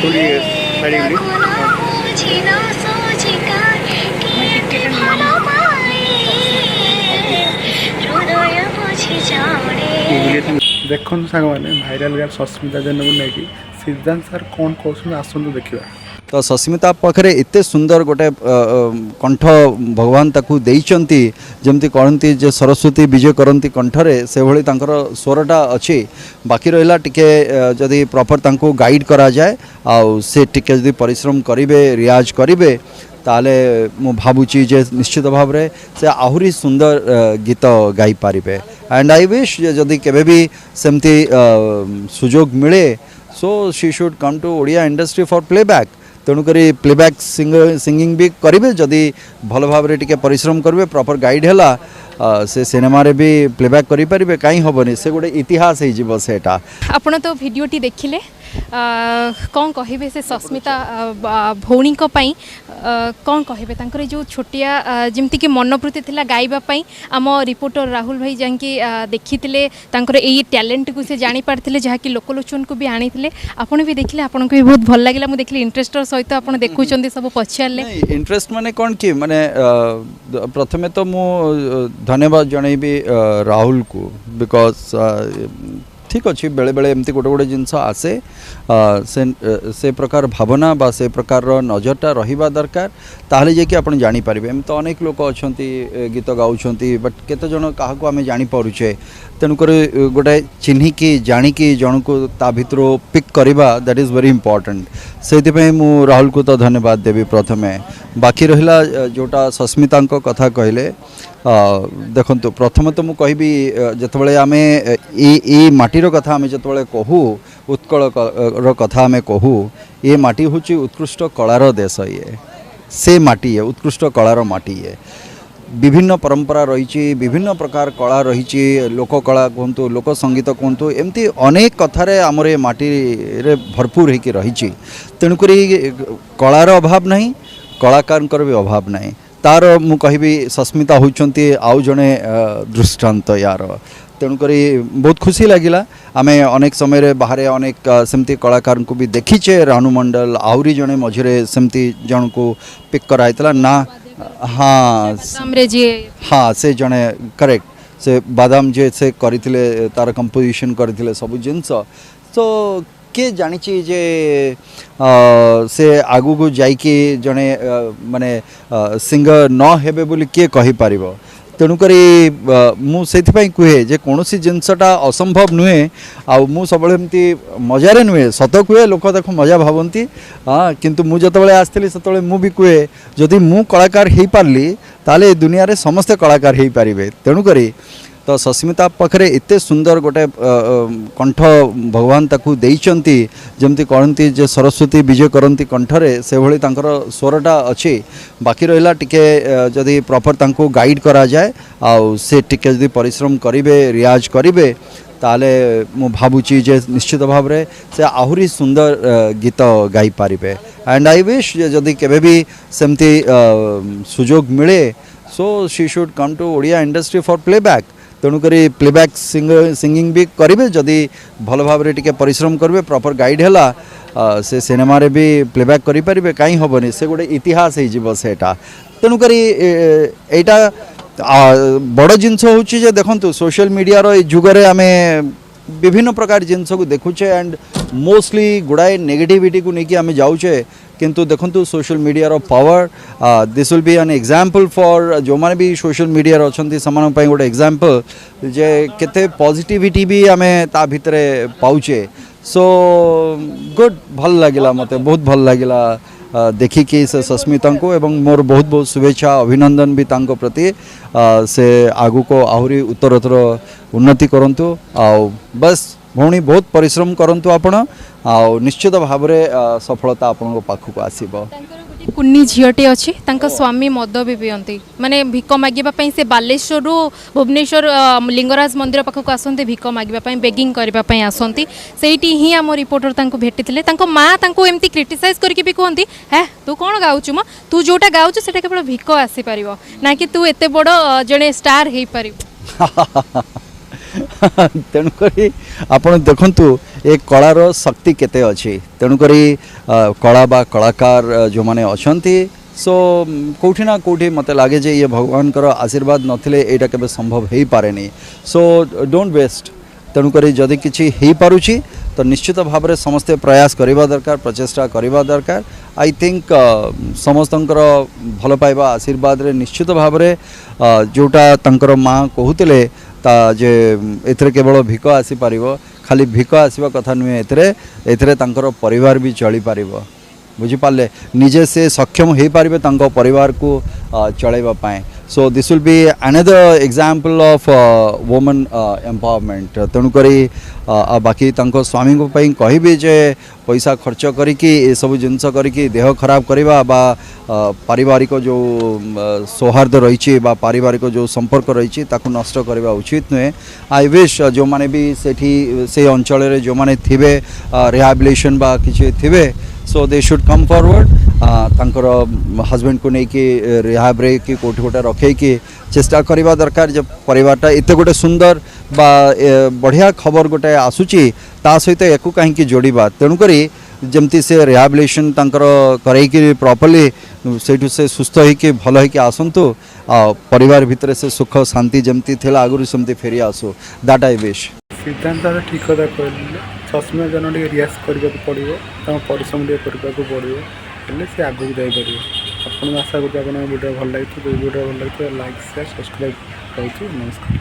थोड़ी साड़ी उड़ी देखो सांग मैंने भाइराल गार्ड सस्मिता जेन को लेकिन सिद्धांत सर कौन कौन आसतु देखा तो सस्मिता पाखे एते सुंदर गोटे कंठ भगवान ताकू देइचंती जमती कहती जे सरस्वती विजय करती कंठरे से भली तांकर स्वरटा अच्छी बाकी रहा टिके जदि प्रॉपर तांको गाइड करा जाए आउ से टिके जदि परिश्रम करिवे रियाज करिवे ताले मु भावुची जे निश्चित भाव रे से आहुरी सुंदर गीत गाई पारिबे एंड आई विश जदि केबे भी सेमती सुजोग मिले so she should come to Odia industry for playback तेणुक प्लेबैक सिंगिंग भी करेंगे जदि भल भाव टिके परिश्रम करेंगे प्रॉपर गाइड है से सिनेमा रे भी प्लेबैक करें कहीं हेनी से गोटे इतिहास होटा आपण तो भिडियोटी देखिले कौन कहे से सस्मिता भौणी कौन कहे जो छोटिया जमती कि मनोवृत्ति थिला गाइबापी आम रिपोर्टर राहुल भाई जाकि देखी यही टैलेंट को से जानी पारथिले जहाँकि लोकलोचन को भी आनी आपन भी देखिले आपन को भी बहुत भल लगिला मु देखली इंटरेस्टर सहित आपन देखुचंदी सब पछारले इंटरेस्ट माने कौन कि माने प्रथमे तो मु धन्यवाद जनइबी राहुल को बिकॉज ठीक अच्छे बेले बेले एमती गोटे गोटे जिनस आसे से प्रकार भावना बा से प्रकार नजरटा रहिबा दरकार ताहले जे कि आपण जानि पारिबे एम तो अनेक लोक अछंती गीत गाउछंती बट केते जण काहा को आमे जानि पारुछे तेणुक गोटे चिन्ह की जाणी की जन को ता भितर पिक करवा दैट इज वेरी इंपॉर्टेंट से मु राहुल को तो धन्यवाद देवी प्रथमे बाकी रहिला जोटा सस्मिता कथा कहले देखंतु प्रथम तो मु कहबी जतबेले आमे ए माटीर कथा आमे जतबेले कहू उत्कल रो कथा आमे कहू ये माटी होची उत्कृष्ट कलार देश ये से माटी है उत्कृष्ट कलार माटी है विभिन्न परंपरा रही विभिन्न प्रकार कला रही लोककला कहतु लोक संगीत कहतु एमती अनेक कथार आमर ए माटी रे भरपूर होकर रही तेणुक कलार अभाव नहीं कलाकार भी अभाव नहीं तार मु कहबी सस्मिता होचंती आउ जने दृष्टांत यार तेणुक बहुत खुशी लगिला आमे अनेक समय रे बाहर अनेक सेमती कलाकार को भी देखीचे रानू मंडल आउरी जने मझिरे सेमती जन को पिक कराइतला ना हाँ हाँ से जने करेक्ट से बादाम जे से करथिले तार कंपोजिशन करथिले सब जिनस तो के जानी जे से आगु को जाइके जने माने सिंगर न हेबे बोली के कहि पारिबो तेणुक मु कहे जे कौन जिनसटा असंभव नुहे आउ सब मजारे नुहे सत कहे लोक देखो मजा भावती हाँ किंतु मु जतबेले आसती से मु भी कहे जदि मु कलाकार हो पारली ताले दुनिया रे समस्ते कलाकार हो पारे तेणुक तो सस्मिता पाखे एते सुंदर गोटे कंठ भगवान ताकू देइचंती जमती कहती जे सरस्वती विजय करती कंठरे से भली तांकर स्वरटा अच्छी बाकी रहा टिके जदि प्रॉपर तांको गाइड करा जाए आउ से टिके जदि परिश्रम करिवे रियाज करिवे ताले मु भावुची जे निश्चित भाव रे से आहुरी सुंदर गीत गाई पारिबे एंड आई विश जदि केबे भी सेमती सुजोग मिले so she should come to Odia industry for playback तेणुक प्लेबैक सिंगिंग भी करेंगे जदि भल भाव टिके परिश्रम करेंगे प्रॉपर गाइड है से सिनेमा रे भी प्लेबैक करें कहीं हेनी से गोटे इतिहास होटा तेणुक यहाँ बड़ जिनस हूँ देखु सोशल मीडिया रो जुगरे आम विभिन्न प्रकार जिनस को देखुचे एंड मोस्टली गुड़ाए नेगेटिविटी को लेकिन आम जाऊे किंतु देखंतु सोशल मीडिया रो power this will be an example for जो माने भी सोशल मीडिया रो अछंती समान पई गोटे एग्जांपल जे केते पॉजिटिविटी भी आमे ता भितरे पाउचे सो गुड भल लागिला मते बहुत भल लागिला देखी कि से सस्मिता को एवं मोर बहुत बहुत शुभेच्छा अभिनंदन भी तांको प्रति से आगु को आहुरी उत्तरोत्तर उन्नति करंतु आ बस भौणी बहुत परिश्रम करंतु आपण आ निश्चित भाव में सफलता आपण पाखक आसीबो कुन्नी झीटे अच्छी स्वामी मद भी पियंती माने भिक मागिबा से बालेश्वर रु भुवनेश्वर लिंगराज मंदिर पाखक आसते भिक मागिबा बेगिंग करने आसती सेठी ही आम रिपोर्टर तांको भेटिथिले तांको माँ तांको एमती क्रिटिसाइज करके भी कहती है तू कौन गाउचु म तू जोटा गाउचु सेटा केवल भिक आसी परिबो ना कि तू एते बड़ जने स्टार हे परिबो तेणुक आपण देखंतु ए कलार शक्ति केते अच्छी तेणुकरी कला बा कलाकार जो माने अछंती सो कौटी ना कौटी मत लगे जे ये भगवान आशीर्वाद नथिले एटा केबे संभव हो पारे नहीं सो डोंट वेस्ट तेणुकरी जदि किछि हो पारुछि तो निश्चित भाव में समस्ते प्रयास करवा दरकार प्रचेष्टा करवा दरकार आई थिंक समस्तंकर भल पाइबा आशीर्वाद रे निश्चित भाव में जोटा तंकर माँ कहते ता जे एथरे केवल भिक आसी पारिबो खाली भिक आसीबा कथा नुहे एथरे तांकर परिवार भी चली पारिबो बुझिपारे निजे से सक्षम हो पारे परिवार को चलैबा पाए so this will be another example of women empowerment तेणुकरी बाकी तांको स्वामी को पई कहबी जे पैसा खर्च करिकी ए सब जिनस करिकी देह खराब करवा बा पारिवारिक जो सौहार्द रही बा पारिवारिक जो संपर्क रही ताकू नष्ट करवा उचित नुहे आई विश जो माने भी सेठी से अंचल रे जो माने थिबे रिहैबिलिटेशन बा किछि थिबे सो दे शुड कम फॉरवर्ड तांकर हस्बैंड को लेकिन रिहाब रे कि कोठी गोटे रखे कि चेष्टा करवा दरकार जब परिवारटा एत गोटे सुंदर बा बढ़िया खबर गोटे आसूची ता सहित याकू कहीं जोड़वा तेणुकरी जमती से रिहैबिलिटेशन तांकर करैकि प्रॉपर्ली सेठू से सुस्थ होइकि भल होइकि आसंतु परिवार भितर से सुख शांति जमती थिला आगुरी समती फेरी आसु दैट आई विश सिद्धांत ठीक कथा कहले सस्मिता जन टे रियाज करने पड़ो परिश्रम करने पड़ो हेल्ले सी आगू जापर आपको आशा करूँ आप वीडियो भल लगी वीडियो भल लगी लाइक शेयर सब्सक्राइब करूँ नमस्कार।